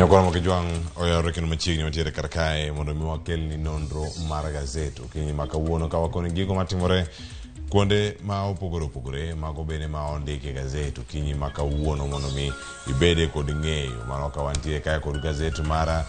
Nyakora mo kijuang oyaro kendo machiegni matiere kar kae mondo mi wakel ni nonro mar Gaset okinyi ma kawuono ka wakoni gigo matimore kuonde ma opogore opogore mago bende ma ondike Gaset okinyi ma kawuono mondo mi ibede kod ng'eyo mano ka wantie kae kod Gaset mara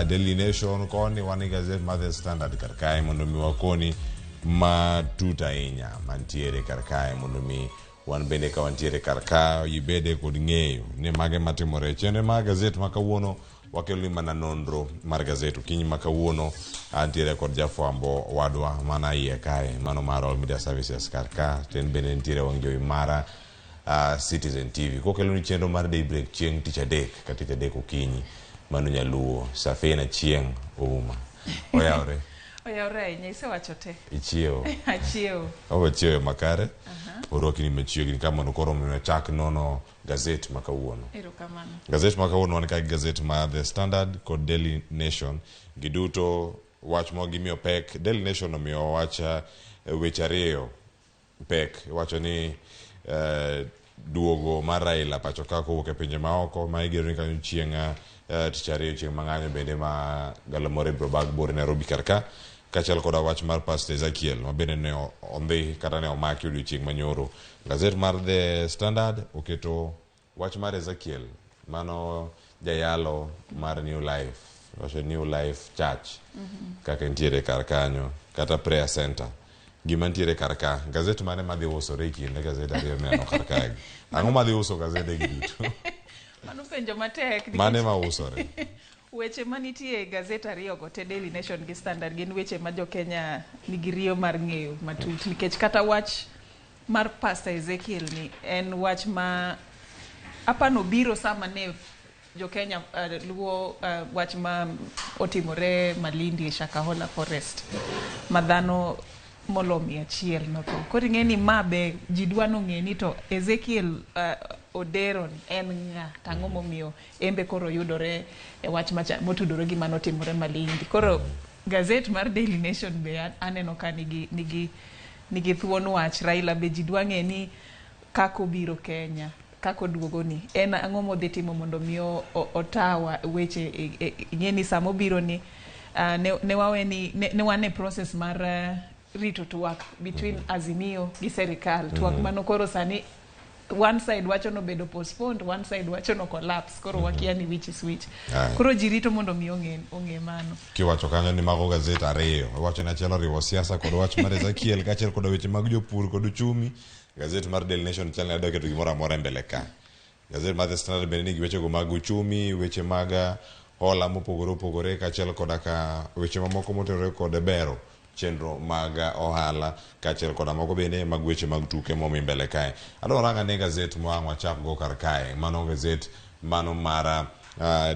Daily Nation koni wani Gaset mar The Standard kar kae mondo mi wakoni matut ahinya mantiere kar kae mondo mi wan bende ka wantiere kar ka ibede kod ng'eyo ne mage matimore chenre mar Gaset ma kawuono wakelo ni mana nonro mar Gaset okinyi ma kawuono antiere kod jafwambo wadwa mana iye kae mano mar All Media Services kar ka ten bende ntiere wang' jowi mara Citizen TV kokelo ni chenro mar Daybreak chieng' tich adek ka tich adek okinyi mano nyaluo Safina chieng' ouma oyawre Oyawre nyise wachote ichiewo achiewo owe chiewo makare orokini machiegni kama nokoro mwe chak nono Gaset ma kawuono erokamano Gaset ma kawuono wan ka Gaset ma The Standard kod Daily Nation giduto wach mo gimiyo pek Daily Nation omiyo wacha weche ariyo pek wacho ni duogo mar Raila pacho ka kowuok e pinje maoko ma igero ni kanyo chieng' tich ariyo chieng' mang'anyo bende ma galamore bro bag bor Nairobi karka kachal koda wach mar Pastor Ezekiel ma bende ne ondhi kata ne omaki odiochieng' manyoro Gaset mar The Standard oketo wach mar Ezekiel mano jayalo mar New Life wacho New Life Church kaka ntiere kar kanyo kata prayer center gima ntiere kar ka Gaset mane madhi uso reki ne Gaset ariyo neno kar ka ang'o madhi uso Gaset e giduto mano penjo matek mane ma usore weche manitie Gaset ariyo go te Daily Nation gi Standard gin weche ma jo Kenya nigi riyo mar ng'eyo matut nikech kata wach mar Pastor Ezekiel ni en wach ma apano biro sama ne jo Kenya luwo wach ma otimore Malindi e Shakahola Forest madhano molo 100 no to koro ng'eni ma be ji dwano ng'eni to Ezekiel Odero en ng'a tang'o momiyo embe koro yudore e wach motudore gi mano timore Malindi koro Gaset mar Daily Nation be aneno ka nigi thuon wach Raila be ji dwa ng'eni kako biro Kenya kako duogo ni en ang'o modhi timo mondo miyo otawa weche ng'eni samo biro ni ne waweni ne wane process mar rito twak between Azimio gi serikal twak mano koro sani one side wacho no bedo postponed one side wacho no collapse koro wakia ni which is which koro jirito mondo mi ong'e mano kiwacho kanyo ni mago Gaset ariyo wacho na chelo riwo siasa kod wach mar Ezekiel kachel kod weche mag jopur kod uchumi Gaset mar Daily Nation chal na doketo gimoro amora mbele ka Gaset mar The Standard bende nigi weche go mag uchumi weche mag hola mopogore opogore kachel kod ka weche mamoko motenore kod bero chenro mag ohala kachel koda moko bende mag weche mag tuke momi mbele kae adoranga ne Gaset mwangwa chap go kar kae mano Gaset mano mara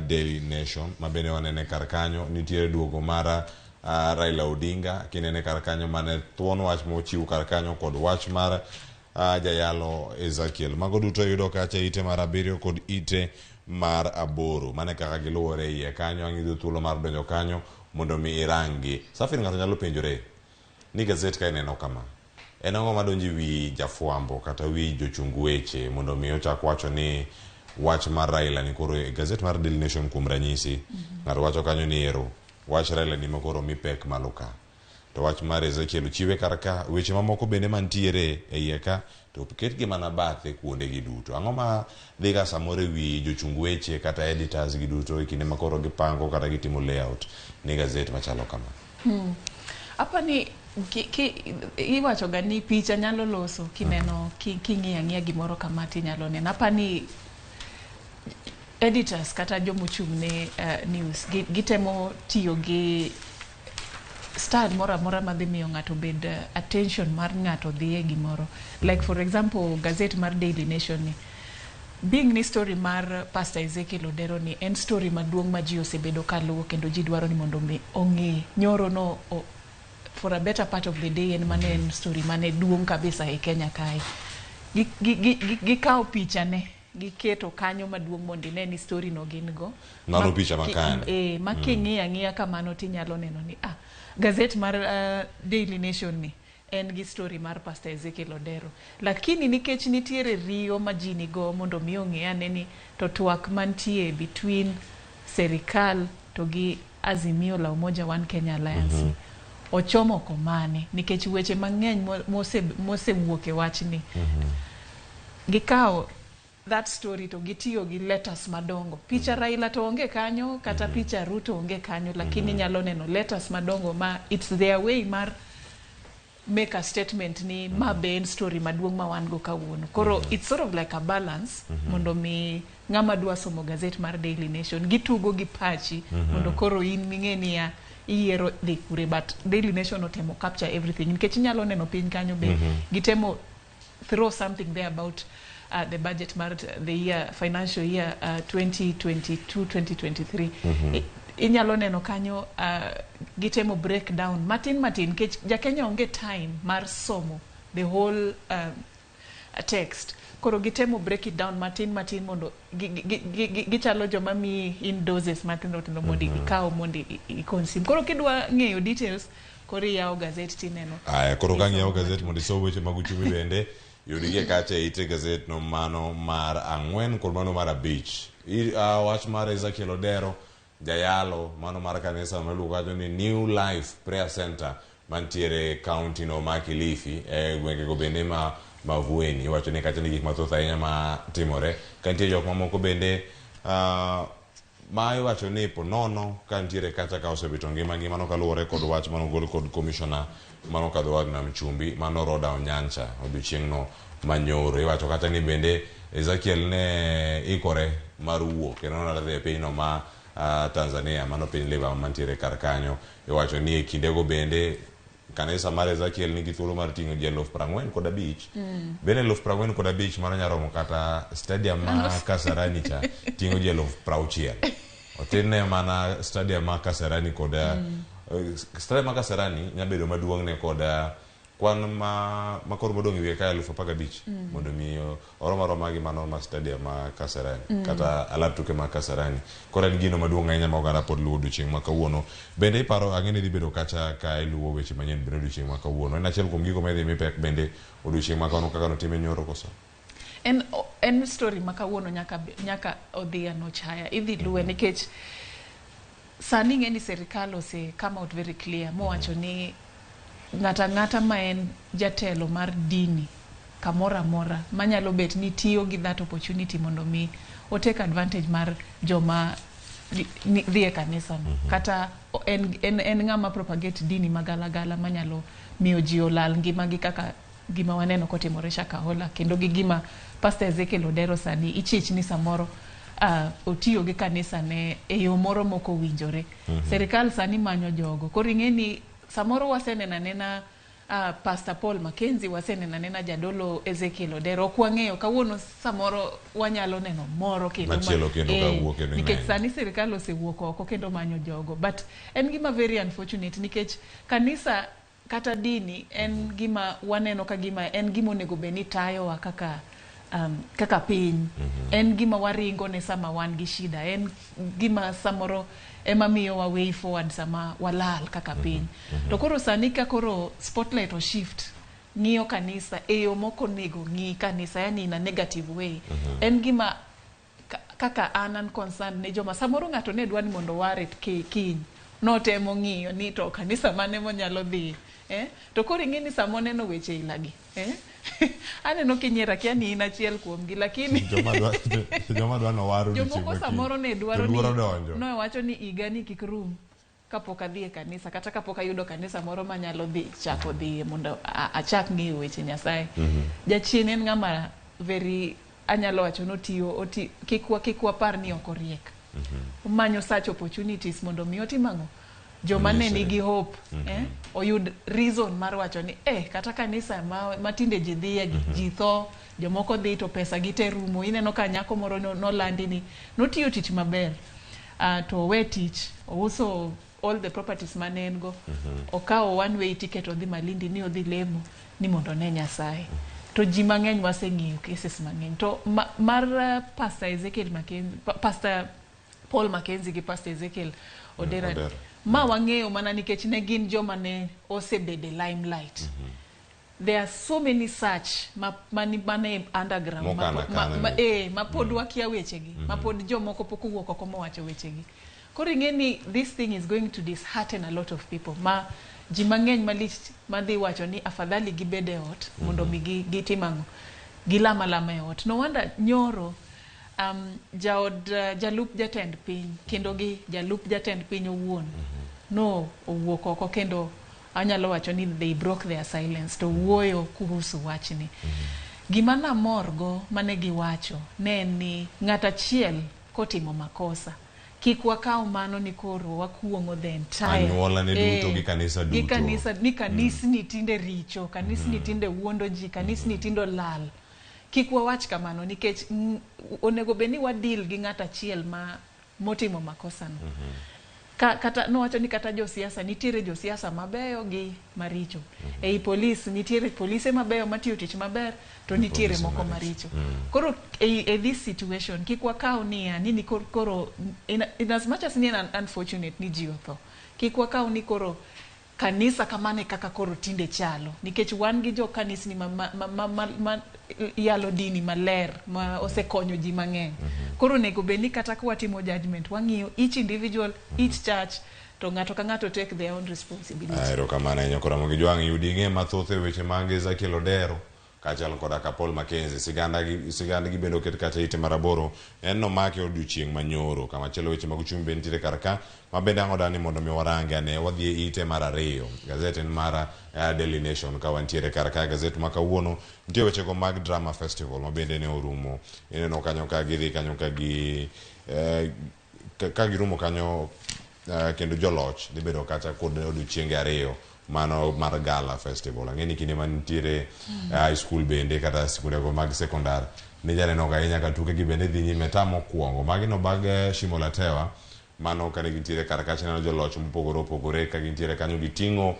Daily Nation ma bende wanene kar kanyo nitiere duogo mara Raila Odinga kinene kar kanyo mane thuon wach mochiw kar kanyo kod wach mar jayalo Ezekiel mago duto yudo kacha ite mar 7 kod ite mar 8 mane kaka giluwore iye kanyo ang'idho thuolo mar donjo kanyo mondo mi irangi Safiri ng'ato nyalo penjore ni Gaset ka ineno kama en ang'o madonji wi jafwambo kata wi jochung weche mondo mi ochak wacho ni wach mar Raila ni koro Gaset mar Daily Nation kuom ranyisi ng'ato wacho kanyo ni ero wach Raila ni makoro mi pek maluka to wach mar Ezekiel chiwe kar ka weche mamoko bende mantiere e iye ka to ket gi mana bathe kuonde gi duto ang'o ma dhiga samore wi jochung weche kata editors gi duto kinde makoro gipango kata gitimo layout ni Gaset machalo kama apani iwacho ga ni picha nyalo loso kineno king'iya ng'iya gimoro kama ti nyalo neno apani editors kata jomochung ne news gitemo tiyo gi style mora madhi miyo ng'ato bed attention mar ng'ato dhiye gimoro like for example Gaset mar Daily Nation ni being ni story mar Pastor Ezekiel Odero ni en story maduong' ma ji osebedo kaluwo kendo ji dwaro ni mondo ong'e nyoro no for a better part of the day en mane en story mane duong' kabisa e Kenya kae gikawo picha ne giketo kanyo maduong' mondo ine ni story no gin go mano picha makano making'iya kamano tinyalo neno ni Gaset mar Daily Nation ni en gi story mar Pastor Ezekiel Odero lakini nikech nitiere riyo ma ji nigo mondo mi ong'e ane ni to twak mantie between serikal to gi Azimio la Umoja One Kenya Alliance ochomo komane nikech weche mang'eny mose wuok e wachni gikao that story to gitiyo gi letters madongo picha Raila to onge kanyo kata picha Ruto onge kanyo lakini nyalo neno letters madongo ma it's their way mar make a statement ni ma be story maduong' ma wan go kawuono koro it's sort of like a balance mondo mi ng'ama dwa somo gazet mar Daily Nation gitugo gi pachi mondo koro in ming'eni ya iero dhi kure but Daily Nation otemo capture everything nikech nyalo neno piny kanyo be gitemo throw something there about the budget mar the year financial year 2022-2023 inyalo neno kanyo gitemo breakdown matin kech jakenya onge time mar somo the whole text koro gitemo break it down matin mondo gichalo joma mi in doses matindo mondo gikao mondo iconsume koro kidwa ng'eyo details koro yawo gazet tineno koro ka ng'iewo gazet mondo isom weche mag uchumi bende yudige kacha ite gazet no mano mar 4 kod mano mar 5 wach mar Ezekiel Odero jayalo mano mar kanisa maluongo ni New Life Prayer Center mantiere county no ma Kilifi gwenge go bende ma Mavueni iwacho ni kacha ni gik mathoth ahinya ma timore kantie jok mamoko bende ma iwacho ni ponono kantiere kacha ka osebito ngimagi mano kaluwore kod wach mano gol kod commissioner mano kadho Wagner Mchumbi mano Roda Onyancha odiochieng'no manyoro iwacho kata ni bende Ezekiel ne ikore mar wuok kendo nodhi e pinyno ma Tanzania mano piny leba mantiere kar kanyo iwacho ni e kindego bende kanisa mar Ezekiel nigi thuolo mar ting'o ji 45,000 bende 45,000 mano nyaromo kata stadium ma Kasarani cha ting'o ji 60,000 otin ne mana stadium ma Kasarani koda stadium ma Kasarani nyabedo maduong' ne koda kwan ma kor modong' iwie ka 15,000 mondo mi oroma gi mano ma stadium ma Kasarani kata alap tuke ma Kasarani koro en gino maduong' ahinya ma oganda pod luwo odiochieng' ma kawuono bende iparo ang'e dhi bedo kacha ka iluwo weche manyien bende odiochieng' ma kawuono en achiel kuom gigo midhi mipek bende odiochieng' ma kawuono kaka notime nyoro koso en story ma kawuono nyaka odhi anochaya idhi luwe nikech sani ng'eni serikal ose come out very clear mowacho ni ng'ata ma en jatelo mar dini kamora mora manyalo bet ni tiyo gi that opportunity mondo mi o take advantage mar joma dhi e kanisa kata en ng'ama propagate dini magalagala manyalo miyo ji olal ngimagi kaka gima waneno kotimore Shakahola kendo gi gima Pastor Ezekiel Odero sani ichich ni samoro otiyo gi kanisa ne e yo moro moko winjore serikal sani manyo jogo koro ing'eni samoro wasenena Pastor Paul Mackenzie wasenena jadolo Ezekiel Odero ok wang'eyo kawuono samoro wanyalo neno moro kendo nikech sani serikal osewuok oko kendo manyo jogo but en gima very unfortunate nikech kanisa kata dini en gima waneno ka gima en gima onego beni tayowa kaka piny en gima waringo ne sama wan gi shida en gima samoro ema miyo wa way forward sama walal kaka piny to koro sani ka koro spotlight o shift ng'iyo kanisa e yo moko nego ng'i kanisa yani in a negative way en gima kaka an concerned ne joma samoro ng'ato ne dwani mondo ware kiny notemo ng'iyo ni to kanisa mane monyalo dhi to koro ing'eni samo neno weche ilagi aneno kinyiera kia ni in achiel kuomgi lakini joma dwa no waru jomoko samoro ne dwaro ni no wacho ni igani kik rum kapok adhi e kanisa kata kapok ayudo kanisa moro manyalo dhi chako dhi mondo achak ng'eyo weche Nyasaye jachien en ng'ama very anyalo wacho notiyo kikwa par ni ok oriek manyo such opportunities mondo mi otimang'o joma ne nigi hope oyud reason mar wacho ni kata kanisa matinde ji dhiye ji tho jomoko dhi to pesa gite rumo ineno ka nyako moro nolandi ni notiyo tich maber to we tich ouso all the properties mane en go okawo one way ticket odhi Malindi ni odhi lemo ni mondo ne Nyasaye to ji mang'eny waseng'iyo cases mang'eny to mar Pastor Ezekiel Mackenzie Pastor Paul Mackenzie gi Pastor Ezekiel Odero ma wang'eyo mana nikech ne gin joma ne osebede limelight there are so many such mane underground mapod wakia wechegi mapod jomoko pok owuok oko mowacho wechegi. Koro ing'eni this thing is going to dishearten a lot of people ma ji mang'eny malich madhi wacho ni afadhali gibede ot mondo mi gitimang'o gilamalama e ot. No wonder nyoro jalup jatend piny kendo gi jalup jatend piny owuon no owuok oko kendo anyalo wacho ni they broke their silence to wuoyo kuhusu wachni. Gima namorgo mane giwacho ne ni ng'ata chiel kotimo makosa kik wakaw mano ni koro wakuongo the entire anyuola ne duto gi kanisa duto ni kanisni tinde richo, kanisni tinde wuondo ji, kanisni tindo lal. Kik wawach kamano nikech onego beni wadil gi ng'ata chiel motimo makosa no. Kata no wacho ni kata josiasa nitiere josiasa mabeyo gi maricho. Ei police nitiere police mabeyo matiyo tich maber to nitiere moko maricho. Koro e this situation kik wakaw ni koro in as much as ni unfortunate ni ji otho. Kik wakaw ni koro kanisa kamane kaka koro tinde chalo nikech wan gi jo kanisni yalo dini maler ma osekonyo ji mang'eny. Koro nego beni kata kwatimo judgment wang'iyo each individual, each church to ng'ato ka ng'ato take their own responsibility. Ero kamana nyoko Ramogi jwang' yudi ng'e mathoth e weche mag Gaset Odero kachal koda ka Paul Mackenzie siganda gi bendo ket kata ite maraboro en no make odiochieng' manyoro kama chelo weche mag uchumi bentire karka mabende ang'o dani mondo mi warange ane wadhi ite mar ariyo. Gaset en mara Daily Nation ka wantiere karka Gaset ma kawuono nitie weche go mag drama festival mabende ne orumo ineno kanyo ka gidhi kanyo ka gi ka girumo kanyo kendo joloch dhi bedo kata kod odiochienge ariyo mano mar gala festival. Ang'eni kinde mantiere high school bende kata sikunde go mag sekondar ni jane no ga inya ka tuke gi bende dhi nyime tamo kuongo magi no bag Shimo la Tewa mano kane gintiere karakache neno joloch mopogore opogore ka gintiere kanyo giting'o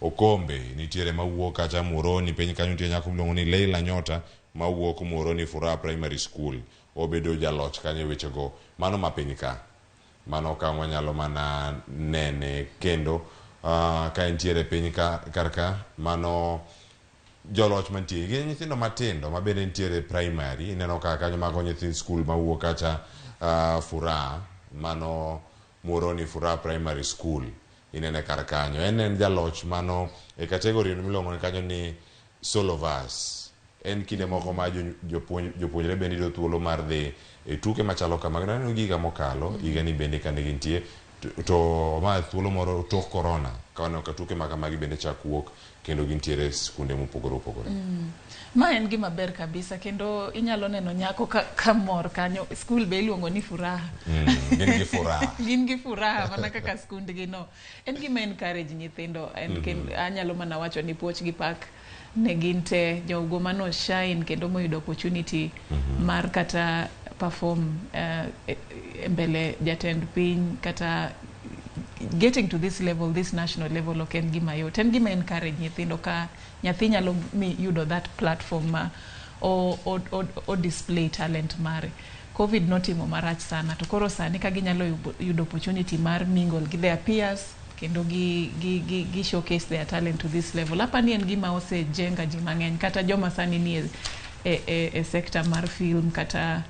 okombe nitiere mawuok kata Muhoroni piny kanyo nitie nyako miluongo ni Leila Nyota mawuok Muhoroni Furaha Primary School obedo jaloch kanyo weche go mano mapiny ka mano ka wanyalo mana nene kendo ka entiere piny karka mano joloch mantie gi nyithindo matindo mabende nitiere primary ineno ka kanyo mago nyithind school mawuok kacha Furaha mano Muhoroni Furaha Primary School inene karkanyo en jaloch mano e kategori miluongo ni kanyo ni Solovas. En kinde moko ma jopuonjre bende do thuolo mar dhi e tuke machalo kama neno giga mokalo higa ni bende kane gintie to ma thuolo moro tok corona kano ka tuke makamagi bende chak wuok kendo gintiere skunde mopogore opogore. Ma en gima ber kabisa kendo inyalo neno nyako ka mor kanyo school be iluongo ni Furaha. Gin gi Furaha. Gin gi Furaha mana kaka skundgi no. En gima encourage nyithindo anyalo mana wacho ni puoch gi pak ne ginte jogo mano shine kendo moyudo opportunity mar kata perform mbele jatend piny kata getting to this level, this national level oken gima yot. En gima encourage nyithindo ka nyathi nyalo yudo that platform o display talent mare. Covid notimo marach sana to koro sani ka ginyalo yudo opportunity mar mingle gi their peers kendo gi showcase their talent to this level. Hapa ni en gima ose jenga ji mang'eny kata joma sani ni e sector mar film kata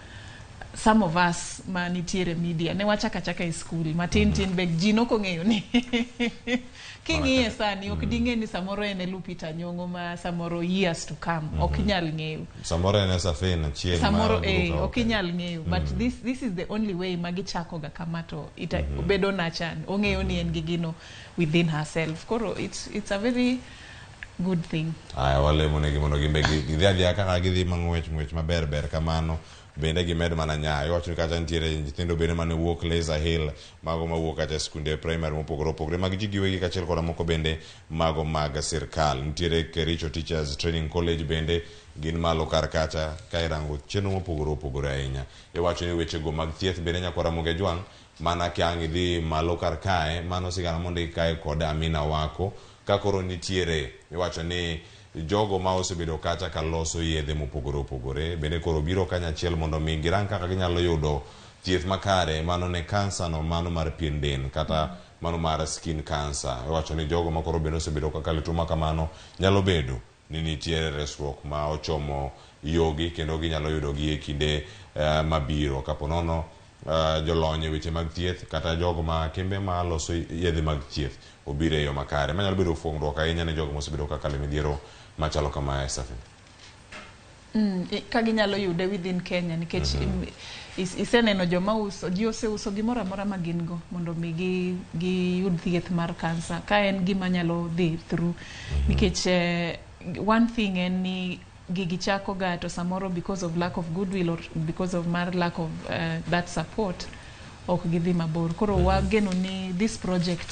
some of us manitiere media ne wachaka e school matin be jino kong'eyo ni king'iye sani ok ding'e ni samoro en Lupita Nyong'o ma samoro years to come ok nyal ng'eyo samoro en Safina chieng samoro ok nyal ng'eyo but this is the only way magichako ga kamato bedo nachan ong'eyo ni en gigino within herself. Koro it's a very good thing. Wale monegi mondo gimbe gidhi kaka gidhi mang'wech maber kamano bende gimed mana nyayo wacho kata ntiere nyithindo bende mane wuok Laser Hill mago mawuok kata skunde primary mopogore opogore mag ji giwegi kachiel koda moko bende mago mag sirkal ntiere Kericho Teachers Training College bende gin malo karkacha ka irango chenro mopogore opogore ahinya wacho ni weche go mag thieth bende nyako Ramogi jwang' mana kyang idhi malo karkae mano sigana mondo ikae kod Amina wako ka koro nitiere wacho ni jogo ma osebedo kacha ka loso yedhe mopogore opogore bende koro biro kanyachiel mondo mi girang kaka ginyalo yudo thieth makare mano ne kansa no mano mar pien del kata mano mar skin cancer wacho ni jogo ma koro bende osebedo kaka lituma kamano nyalo bedo ni nitiere resruok ma ochomo yogi kendo ginyalo yudo gi e kinde mabiro kapo nono jolony e weche mag thieth kata jogo ma kembe ma loso yedhe mag thieth obiro e yo makare manyalo bedo fuong'ruok ahinya ne jogo mosebedo kakalo midhiero machalo kama Safin. Ka ginyalo yude within Kenya nikech iseneno joma uso ji oseuso gimoro amora ma gin go mondo mi giyud thieth mar kansa ka en gima nyalo dhi through nikech one thing en ni gigi chako ga to samoro because of lack of goodwill or because of lack of that support ok gidhi mabor koro wageno ni this project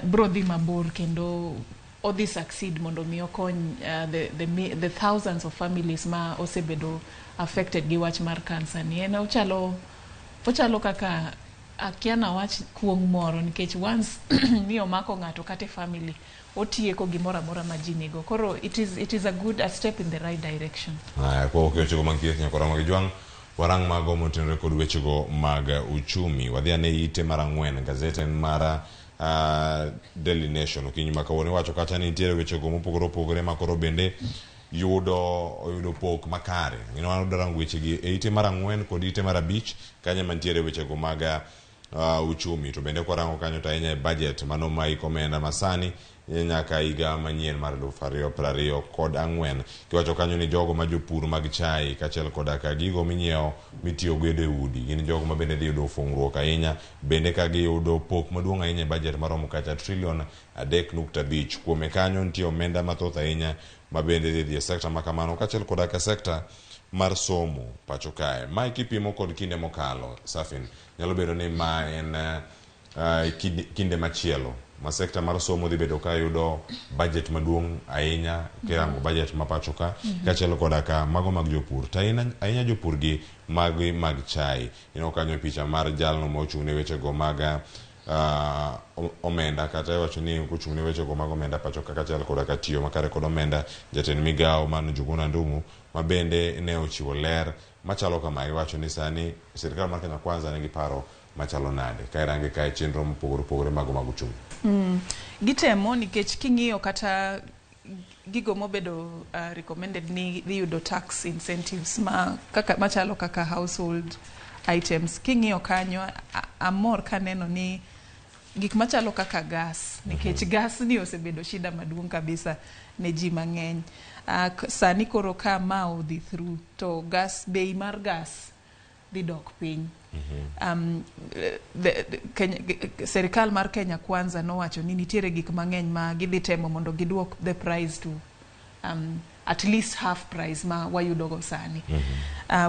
bro dhi mabor kendo odhi succeed mondo mi okony the thousands of families ma osebedo affected gi wach mar cancer ni en ochalo kaka akiana wach kuong moro nikech once ni omako ng'ato kate family otieko gimoro amora ma ji nigo koro it is a step in the right direction. Kwa wechego mag thieth nyakora mag jwang' warang' mago motenore kod wechego mag uchumi wadhi ane ite mar 4 gazet en mar Daily Nation okinyi ma kawuono wacho kata ni nitiere wechego mopogore opogore ma koro bende yudo pok makare wan odarang' wechegi e ite mar 4 kod ite mar 5 kanya mantiere wechego mag uchumi to bende kwarango kanyo to ahinya budget mano ma ikomenda masani nyaka higa manyien mar 2024 kiwacho kanyo ni jogo ma jopur mag chai kaachiel koda ka gigo minyiewo mitiyo godo e udi gin jogo ma bende dhi yudo fuong'ruok ahinya bende ka giyudo pok maduong' ahinya e budget maromo kata trilion 3.5 kuome kanyo nitie omenda mathoth ahinya ma bende dhi e sekta ma kamano kaachiel koda ka sekta mar somo pacho kae ma kipimo kod kinde mokalo Safin nyalo bedo ni ma en kinde machielo ma sekta mar somo dhi bedo ka yudo budget maduong' ahinya kirango budget ma pacho ka kaachiel koda ka mago mag jopur to ahinya jopur gi mag chai kanyo picha mar jalno mochung' ne wechego mag omenda kata wacho ni kuchung' ne wechego mag omenda pacho ka kaachiel koda ka tiyo makare kod omenda jatend migawo man Njuguna Ndung'u ma bende ne ochiwo ler machalo kama iwacho ni sani sirikal mar Kenya Kwanza ne giparo machalo nade ka irange kae chenro mopogore opogore mago mag uchumi gitemo nikech king'iyo kata gigo mobedo recommended ni yudo tax incentives machalo kaka household items king'iyo kanyo amor kaneno ni gik machalo kaka gas nikech gas ni osebedo shida maduong' kabisa ne ji mang'eny sani koro ka ma odhi through to bei mar gas dhi dok piny serikal mar Kenya Kwanza nowacho ni nitiere gik mang'eny ma gidhi temo mondo giduok the price to at least half price ma wayudogo sani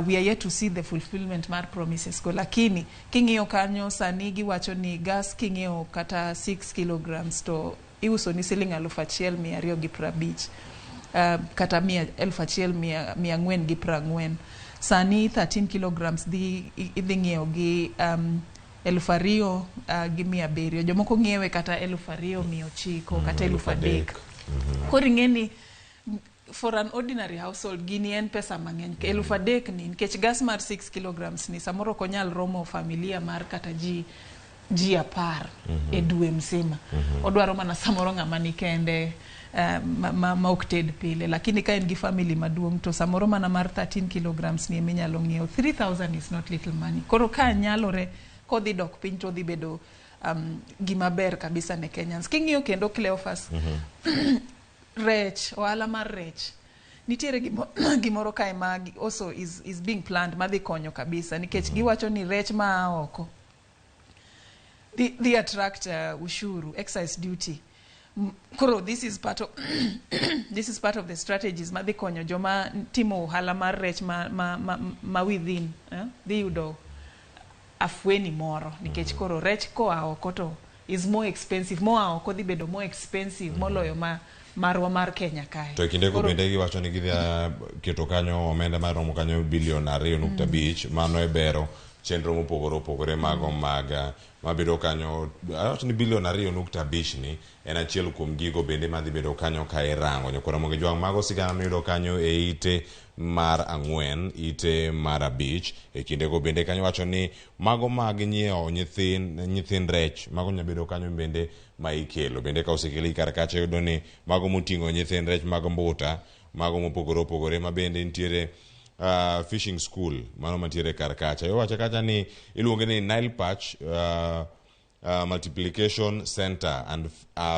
we are yet to see the fulfillment mar promises ko lakini king'iyo kanyo sani giwacho ni gas king'iyo kata 6 kilograms to iuso ni siling 1,250 kata 1,440 sani 13 kilograms idhi ng'iewo gi 2,700 jomoko ng'iewe kata 2,900 kata 3,000 koro ing'eni for an ordinary household gini en pesa mang'eny 3,000 ni nikech gas mar 6 kilograms ni samoro konyal romo familia mar kata ji 10 e dwe mzima odwaro mana samoro ng'ama ni kende ma ok ted pile lakini ka en gi family maduong' to samoro mana mar 13 kilograms ni eminyalo ng'iewo 3,000 is not little money koro ka nyalore kodhi dok piny to dhi bedo gima ber kabisa ne Kenyans king'iyo kendo Cleophas rech ohala mar rech nitiere gimoro kae ma also is being planned madhi konyo kabisa nikech giwacho ni rech ma oko the attract ushuru excise duty koro this is part of the strategies madhi konyo joma timo ohala mar rech ma within dhi yudo afweni moro nikech koro rech koa oko to is more expensive moa oko dhi bedo more expensive moloyo marwa mar Kenya kae to kinde ko bende giwacho ni gidhi keto kanyo omenda maromo kanyo bilion 2.5 mano e bero chenro mopogore opogore mago mag mabedo kanyo awacho ni bilion 2.5 ni en achiel kuom gigo bende madhi bedo kanyo ka irango nyakora moge jwang' mago sigana miyudo kanyo e ite mar 4 ite mar 5 e kinde go bende kanyo wacho ni mago mag nyiewo nyithind rech mago nyabedo kanyo bende ma ikelo. Bende ka osekeli kar kacha yudo ni mago moting'o nyithind rech mag mbuta, mago mopogore opogore, ma bende nitiere fishing school mano mantiere kar kacha. Iwacho kacha ni iluonge ni Nile Patch Multiplication Center and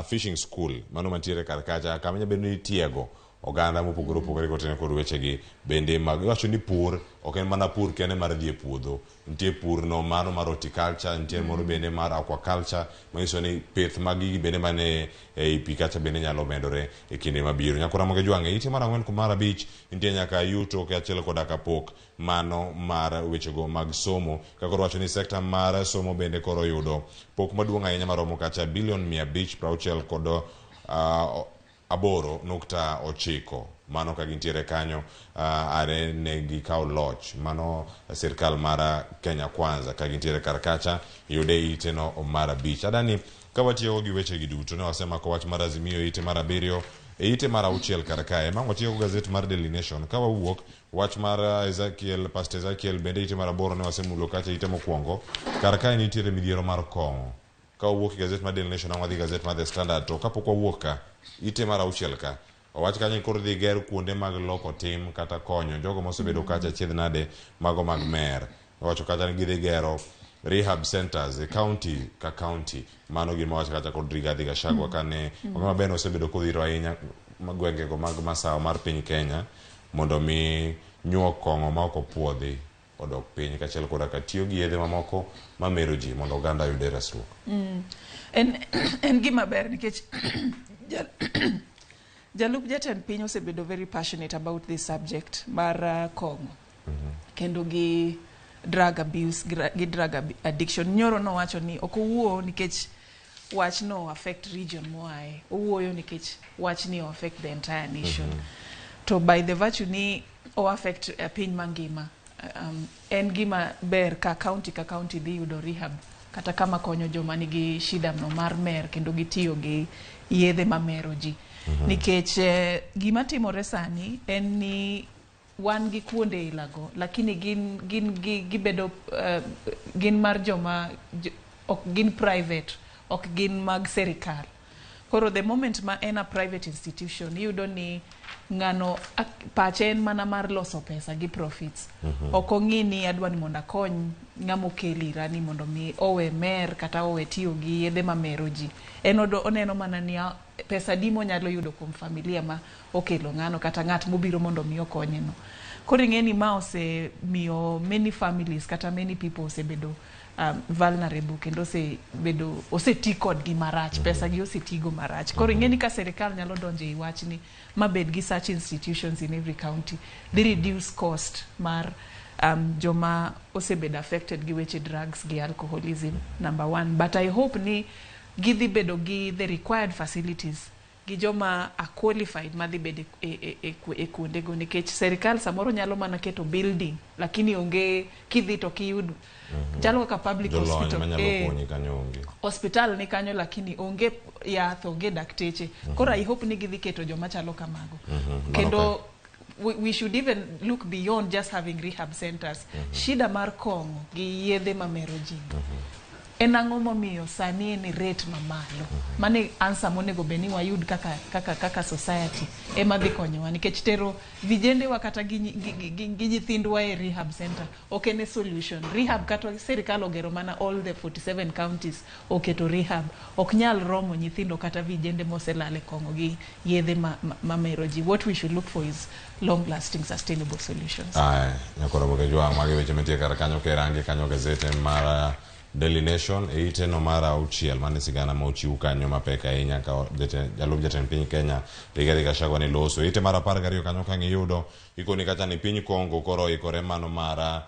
Fishing School mano mantiere kar kacha, kama nyabendo ni tiego oganda mopogore opogore kotene kod wechegi. Bende mag iwacho ni pur ok en mana pur kende mar dhi e puodho, nitie pur no mano mar horticulture, nitie moro bende mar aquaculture, manyiso ni pith mag gigi bende mane ei pi kacha bende nyalo medore e kinde mabiro. Nyako Ramogi Jwang'e, ite mar 4 kumar 5 nitie nyaka yuto kaachiel koda kapok mano mar wechego mag somo. Kaka wacho ni sekta mar somo bende koro yudo pok maduong' ahinya maromo kacha bilion 560 kod 8.9 mano ka gintiere kanyo. Are ne gikawo loch mano sirkal mar Kenya Kwanza ka gintiere kar kacha yude ite no mar 5. Adani ka watiyo gi weche gi duto ne wasemako wach mar Azimio ite mar 7 e ite mar 6 kar kae. Ma watiyo gazet mar Daily Nation ka wawuok wach mar Pastor Ezekiel bende ite mar 8 ne wasemulo kacha ite mokwongo kar kae nitiere midhiero mar kong'o. Ka wawuok gazet mar Daily Nation wadhi gazet mar The Standard, to kapok wawuok ka ite mar 6 ka owach kanyo koro dhi ger kuonde mag loko tim kata konyo jogo mosebedo kacha chiedh nade mago mag mer. Owacho kacha ni gidhi gero rehab centers e county ka county. Mano gima wacho kacha kod Rigathi Gachagua kane ogama bende osebedo kodhiro ahinya gwengego mag masawa mar piny Kenya mondo mi nyuok kong'o ma ok opuodhi odok piny kaachiel koda ka tiyo gi yedhe mamoko mamero ji mondo oganda yude resruok. En gima ber nikech Jalup Jatend Piny osebedo very passionate about this subject mar kong'o kendo gi drug abuse gi drug addiction. Nyoro no wacho ni ok owuo nikech wach no affect region moae, owuoyo nikech wach ni affect the entire nation. To by the virtue ni o affect piny mangima, en gima ber ka county dhi yudo rehab kata kama konyo joma nigi shida no mar mer kendo gitiyo gi yedhe mamero ji. Nikech gima timore sani en ni wan gi kuonde ilago lakini gibedo gin mar joma ok gin private, ok gin mag serikal. Koro the moment ma en a private institution iyudo ni ng'ano pache en mana mar loso pesa gi profits. Ok ong'i ni adwa ni mondo akony ng'amo kelira ni mondo mi owe mer kata owe tiyo gi yedhe mamero ji. En oneno mana ni pesa dimo nyalo yudo kuom familia ma okelo ng'ano kata ng'at mobiro mondo mi okonye no. Koro ing'e ni ma osemiyo many families kata many people osebedo vulnerable kendo oseti kodgi marach, pesa gi osetigo marach. Koro ing'e ni ka serikal nyalo donjo e wach ni mabed gi such institutions in every county, they reduce cost mar joma osebedo affected gi weche drugs gi alcoholism, number 1. But I hope ni gidhi bedo gi the required facilities gi joma are qualified madhi bedo e kuonde go, nikech serikal samoro nyalo mana keto building lakini onge kidhi to kiyud chalo ka public hospital hospital ni kanyo lakini onge yath, onge dakteche. Koro I hope ni gidhi keto joma chalo kamago. Kendo we should even look beyond just having rehab centers. Shida mar kong'o gi yedhe mamero ji en ang'o momiyo sani en rate mamalo. Mane answer monego beni wayud kaka society ema dhi konyowa, nikech tero vijende wa kata gi nyithindwa e rehab center ok en solution. Rehab kata serikal ogero mana all the 47 counties oketo rehab, ok nyal romo nyithindo kata vijende moselale kong'o gi yedhe mamero ji. What we should look for is long lasting sustainable solutions. Nyako Ramogi Jwang'e, magi weche mantie kar kanyo kerange kanyo gazete mar Daily Nation e ite no mara 6 mane sigana ma ochiw kanyo mapek ahinya ka Jalup Jatend Piny Kenya Rigathi Gachagua ni loso. Ite mara 12 kanyo ka ng'iyudo ikoni kacha ni piny Kongo koro ikore mano mara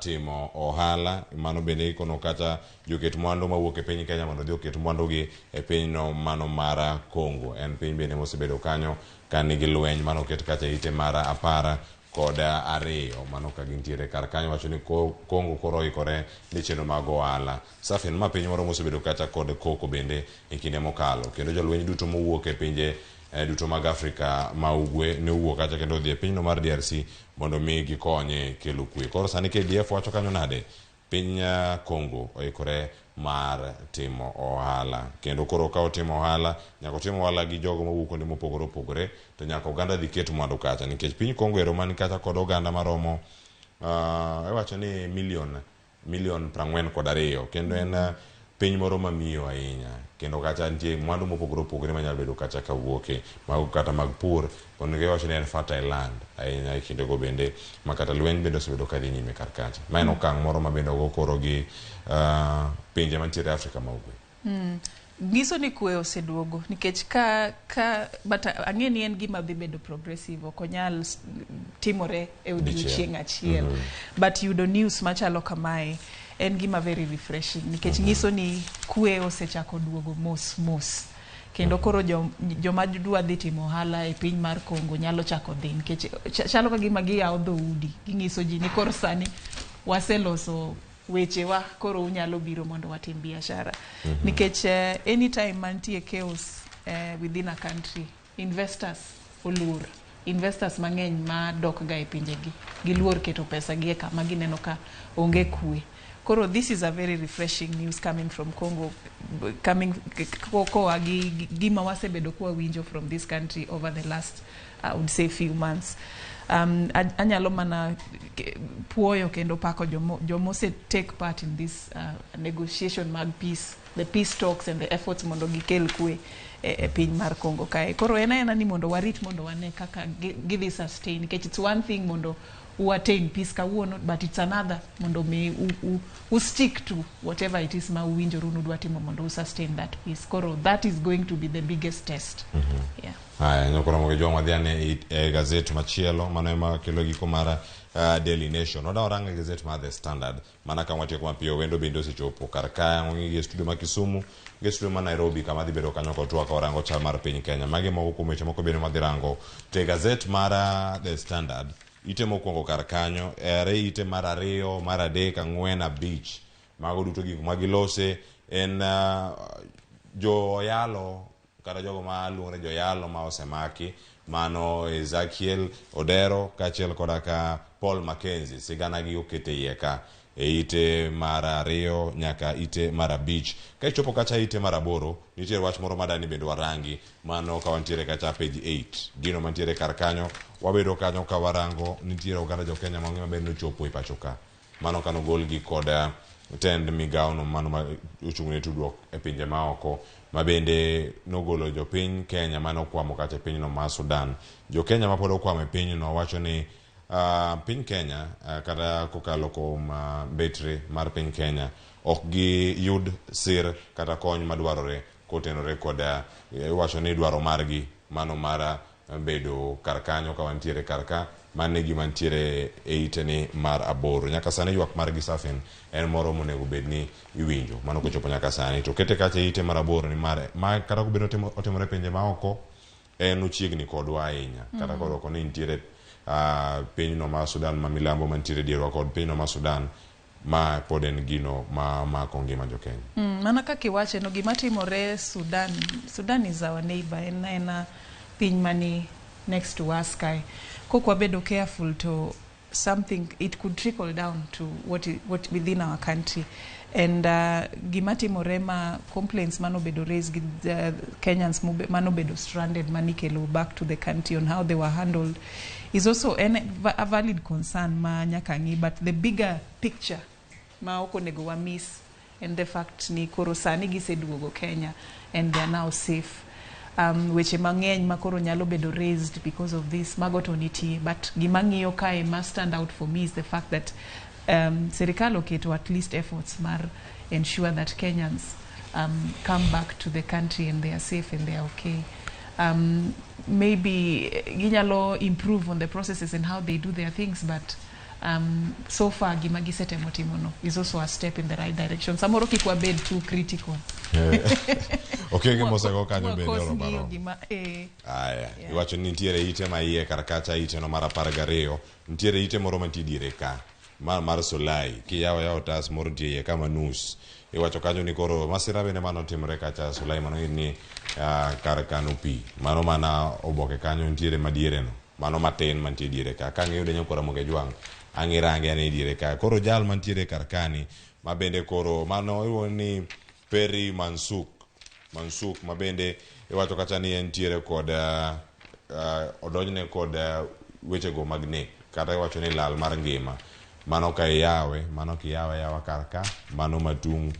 timo ohala. Mano bende ikono kacha joket mwandu mawuok e piny Kenya mondo dhi oket mwandu gi e piny no mano mara Kongo. En piny bende mosebedo kanyo ka nigi lweny mano ket kacha ite mara 10 koda 2 mano ka gintiere kar kanyo. Wacho ni Kongo koro ikore ni chenro mag ohala. Safen ma piny moro mosebedo kacha kod koko bende e kinde mokalo, kendo jolweny duto mowuok e pinje duto mag Afrika ma ugwe ne owuok kacha kendo dhi e piny no mar DRC mondo mi gikonye kelo kwe. Koro sani KDF wacho kanyo nade piny Kongo oikore mar timo ohala. Kendo koro ka otimo ohala, nyaka otimo ohala gi jogo mawuok kuonde mopogore opogore, to nyaka oganda dhi ket mwandu kacha, nikech piny Kongo ero man kacha kod oganda maromo iwacho ni milion 42, kendo en piny moro mamiyo ahinya, kendo kacha nitie mwandu mopogore opogore manyalo bedo kacha kawuoke, mago kata mag pur, kendo iwacho ni en fertile land ahinya e kindego bende, ma kata lweny bende osebedo ka dhi nyime kar kacha. Ma en okang' moro ma bende ogo koro gi pinje mantiere Afrika ma ugwe. Ngiso ni kwe oseduogo nikech but ang'e ni en gima dhi bedo progressive, ok onyal timore e odiechieng' achiel, but yudo news machalo kamae en gima very refreshing nikech ngiso ni kwe osechako duogo mos kendo koro joma dwa dhi timo ohala e piny mar Kongo nyalo chako dhi, nikech chalo ka gima giyawo dhoudi, ginyiso ji ni koro sani waseloso wechewa, koro unyalo biro mondo watim biashara. Nikech anytime mantie chaos within a country, investors oluor, investors mang'eny ma dok ga e pinjegi giluor keto pesa gi e kama gineno ka onge kwe. Koro this is a very refreshing news coming from Congo, coming koa gi gima wasebedo kwa winjo from this country over the last I would say few months. Anyalo mana puoyo kendo pako jomo se take part in this negotiation mag peace, the peace talks and the efforts mondo gikel kwe e piny mar Congo kae. Koro ena ni mondo warit mondo wane kaka give it sustain, because it's one thing mondo who attain peace kawuono, but it's another mondo me who stick to whatever it is ma uwinjoru nudwa timo mondo sustain that peace. Koro that is going to be the biggest test. Yeah. Haya, nyokora moge joma dhiane e gazet machielo, mano ema kelo giko mara Daily Nation. Oda oranga gazet ma The Standard, mana kama tiyo kuma piyo wendo bendo osechopo karkaya ngongi studio ma Kisumu, studio ma Nairobi kama dhi bedo kanyo kotua ka orango chal mar piny Kenya. Mage moko kuom weche moko bende madhirango te gazet mara The Standard. Ite mokwongo kar kanyo, ite mar 2, mar 3, 4, 5, mago duto gik magilose en joyalo kata jogo ma luongre joyalo ma osemaki, mano Ezekiel Odero kachiel koda ka Paul Mackenzie, sigana gi okete iye ka e ite mar 2 nyaka ite mar 5. Ka ichopo kacha ite mar 8, nitiere wach moro madani bende warangi, mano ka wantiere kacha page 8. Gino mantiere kar kanyo, wabedo kanyo ka warango nitiere oganda jo Kenya mang'eny mabende ochopo e pacho ka. Mano kano golgi kod tend migawo no mano ma ochung'ne tudruok e pinje maoko, ma bende nogolo jo piny Kenya mano kwamo kacha pinyno ma Sudan. Jo Kenya ma pod okwamo e pinyno wacho ni piny Kenya kata kokalo kuom betri mar piny Kenya ok gi yud sir kata kony madwarore kotenore kod wacho ni dwaro margi mano mara bedo karkanyo ka wantiere karka, mane gima ntiere e iteni mar 8. Nyaka sani ywak margi safin en moro monego bedni iwinjo, mano kochopo nyaka sani. To kete kacha ite mar 8 ni mare ma kata kobedo otimore pinje maoko en ochiegni kodwa ahinya, kata koroko ni ntiere pinyno ma Sudan ma milambo mantiere dierwa kod pinyno ma Sudan ma pod en gino ma mako ngima jo Kenya. Mana kaka iwache no gima timore Sudan is our neighbor, en piny mani next to us kai. Kokwa bedo careful to something, it could trickle down to what within our country. And gima timore ma complaints mano bedo raised Kenyans mano bedo stranded manikelo back to the country on how they were handled is also a valid concern ma nyaka ngi, but the bigger picture ma okonego wa miss, and the fact ni koro sani giseduogo Kenya and they are now safe. Weche mang'eny makoro nyalo bedo raised because of this magoto nitie, but gimang'iyo kae must stand out for me is the fact that serikal oketo at least efforts mar ensure that Kenyans come back to the country and they are safe and they are okay. Maybe ginyalo improve on the processes and how they do their things, but so far gimagisete motimono is also a step in the right direction. Samoro kikwa bed too critical. Okay, que mosego kanyo bende oro baro. Aya, iwacho ni ntiere ite ma iye karakacha ite no mar 12, ntiere ite moro mantidiere ka mar Solai, ki yawo tas moro ntiere kama nus. Iwacho kanyo ni koro masira bende mano timore kacha Solai mano ni kar kano pi. Mano mana oboke kanyo ntiere madiere no. Mano matin mantiere diere ka. Ka ng'eyo denyo kora moge jwang. Angirange ane diere ka. Koro jal mantiere karkani mabende koro mano iluongo ni Perry Mansuk mabende iwacho kata ni entiere kod odonjne kod wechego mag nek kata iwacho ni lal mar ngima. Mano ka iyawe, mano kiyawe yawa karka, mano matung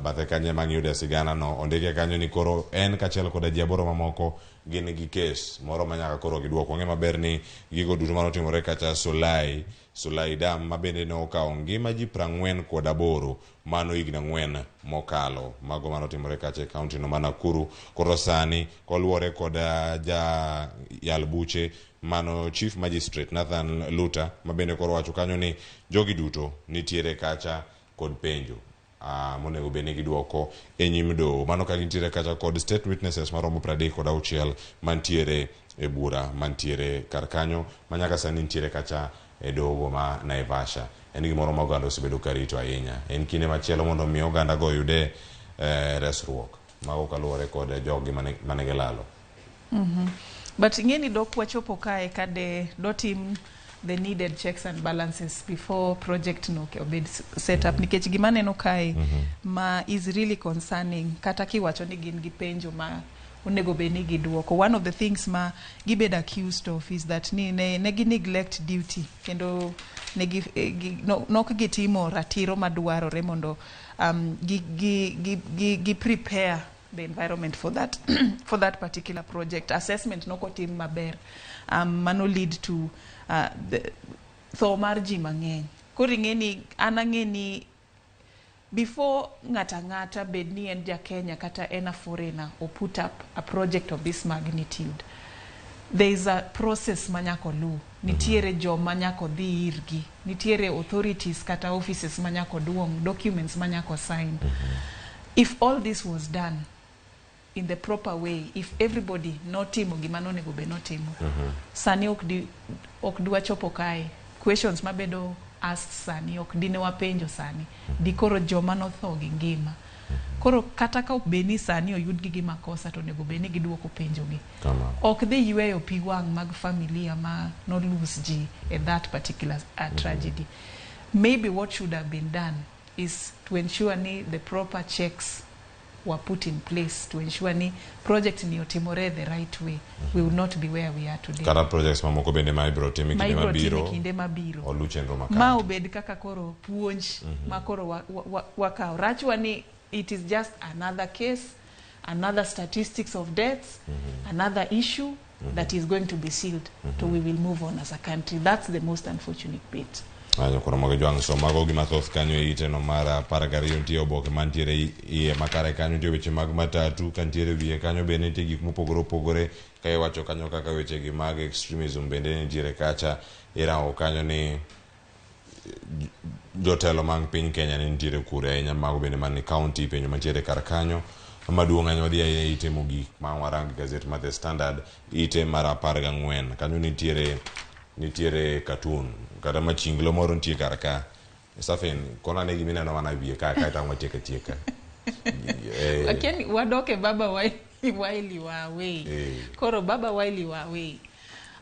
bathe kanye mang'iyude sigana no ondike kanyo ni koro en kachiel kod ji aboro mamoko gin gi kes moro manyaka koro giduoko. Ng'e maber ni gigo duto manotimore kacha Solai Dam mabende ne okawo ngima ji 48 mano higni 4 mokalo. Mago manotimore kacha e kaunti no ma Nakuru. Koro sani koluwore kod ja yal buche mano Chief Magistrate Nathan Luta mabende koro wacho kanyo ni jogi duto nitiere kacha kod penjo monego bed ni giduoko e nyim doho. Mano ka gintiere kacha kod state witnesses maromo 36 mantiere e bura mantiere kar kanyo manyaka sani nitiere kacha e doho ma Naivasha. En gimoro ma oganda osebedo karito ahinya. En kinde machielo mondo mi oganda go yude resruok mago kaluwore kod jogi mane gilalo. But ngeni dok wachopo kae kade dotim the needed checks and balances before project no obed set up nikech gima neno kae ma is really concerning kata kiwacho ni gin gi penjo ma onego bed ni giduoko. One of the things ma gibed accused of is that ne neglect duty kendo nok gitimo ratiro madwarore mondo gi prepare the environment for that for that particular project. Assessment no kotim maber mano lead to the tho mar ji mang'eny. Koro ing'eni an ang'eni before ng'ata bed ni en ja Kenya kata en a foreigner or put up a project of this magnitude, there is a process manyako lu. Nitiere jo manyako dhi irgi, nitiere authorities kata offices manyako duong, documents manyako sign. If all this was done in the proper way, if everybody notimo gima nonego be notimo, sani ok dwa chopo kae. Questions mabedo asked sani ok dine wapenjo sani di koro joma notho gi ngima. Koro kata ka obeni sani oyud gi gima kosa to nego beni giduoko penjo gi. Ok dhi yweyo pi wang' mag familia ma no lose ji in that particular tragedy. Maybe what should have been done is to ensure ni the proper checks were put in place to ensure ni project ni otimore the right way. We will not be where we are today. Kara projects mamoko bende ma ibro timi kinde mabiro oluchenro makare ma obed kaka koro puonj ma koro wakao rachwa ni it is just another case, another statistics of deaths, another issue that is going to be sealed. So we will move on as a country. That's the most unfortunate bit. Ayo koro mago jwang so mago gima thoth kanyo e ite no mara paragariyo ntie oboke mantiere iye makare kanyo ntie weche mag matatu kantiere wiye kanyo bende ntie gik mopogore ka iwacho kanyo kaka weche gi mag extremism bende ntiere kacha irango kanyo ni jotelo mag piny Kenya ntiere kure ahinya mago bende man county penjo mantiere kar kanyo maduong' anyo dhi ahinya ite mogik ma warangi gazet ma The Standard ite mara 14 kanyo nitiere cartoon kata machinglo moro ntie kar ka safen kona ne gimina no mana wiye ka tangwa tieka lakini wadoke baba Wiley wawe koro baba Wiley wawe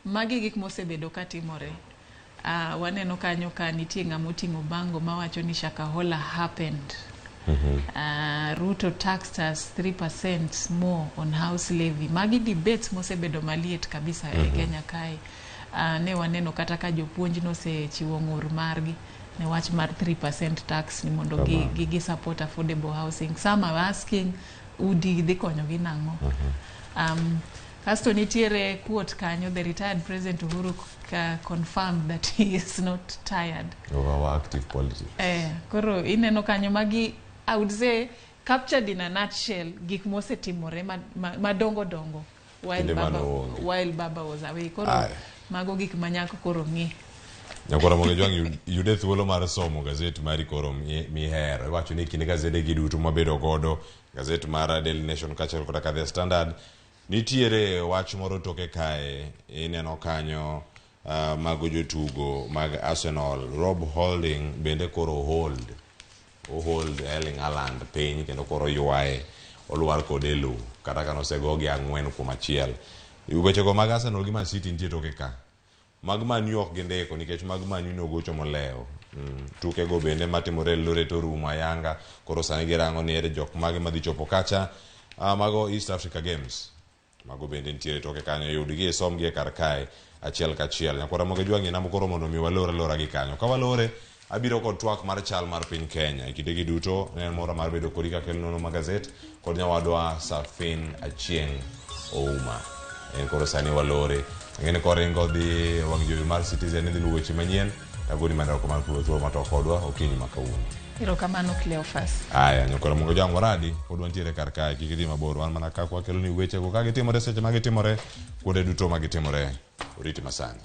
magi gik mosebedo katimore. Waneno kanyo ka nitie ng'amoting'o bango mawacho ni Shakahola happened. Ruto taxed us 3% more on house levy. Magi debates mosebedo maliet kabisa e Kenya kae. Ne waneno kata ka jopuonj no se chiwo ng'ur margi ne wach mar 3% tax ni mondo gi support affordable housing. Some are asking udi dhi konyo gi nang'o. Kasto nitiere quote kanyo, the retired President Uhuru confirmed that he is not tired of our active politics. Koro ineno kanyo magi I would say captured in a nutshell gik mosetimore madongo while Baba was away. Koro mago gik manyako koro ng'i. Nyakora moge jwang yude thuolo mar somo gazet mari koro mihero. Iwacho ni kinde gazete gi duto mabedo godo, gazet mar Daily Nation kachiel kod The Standard, nitiere wach moro toke kae ineno kanyo mago jotugo mag Arsenal. Rob Holding bende koro hold Erling Haaland piny kendo koro ywaye olwar kode lo kata kano segogi 4-1. Wechego mag Arsenal gi Man City nitie toke ka mag manyu ok gindiko nikech mag manyu nogocho moleo. Tuke go bende matimore Loreto Ruma Yanga koro sani girango ni ere jok mage madhi chopo kacha. Mago East Africa Games mago bende nitiere toke kanyo yudgi somgi e kar kae achiel kachiel. Nyakora Ramogi jwangi namo koro mondo mi walora gi kanyo. Ka walore abiro kod twak mar chal mar piny Kenya ikidegi duto ne mora mar bedo kodi ka kelno magazet kod nyawadwa Safin Achieng Ouma. En koro sani walore ngene koringo dhi wang jowi mar Citizen dhi luweche manyien tagoni mandako mar kulo matokodwa okinyi makawuono. Erokamano Cleophas. Aya nyakora Ramogi jwango radi pod wantiere kar kae kikidhi mabor wan mana ka kwa keloni weche go ka gitimore seche ma gitimore kuonde duto ma gitimore oriti masani.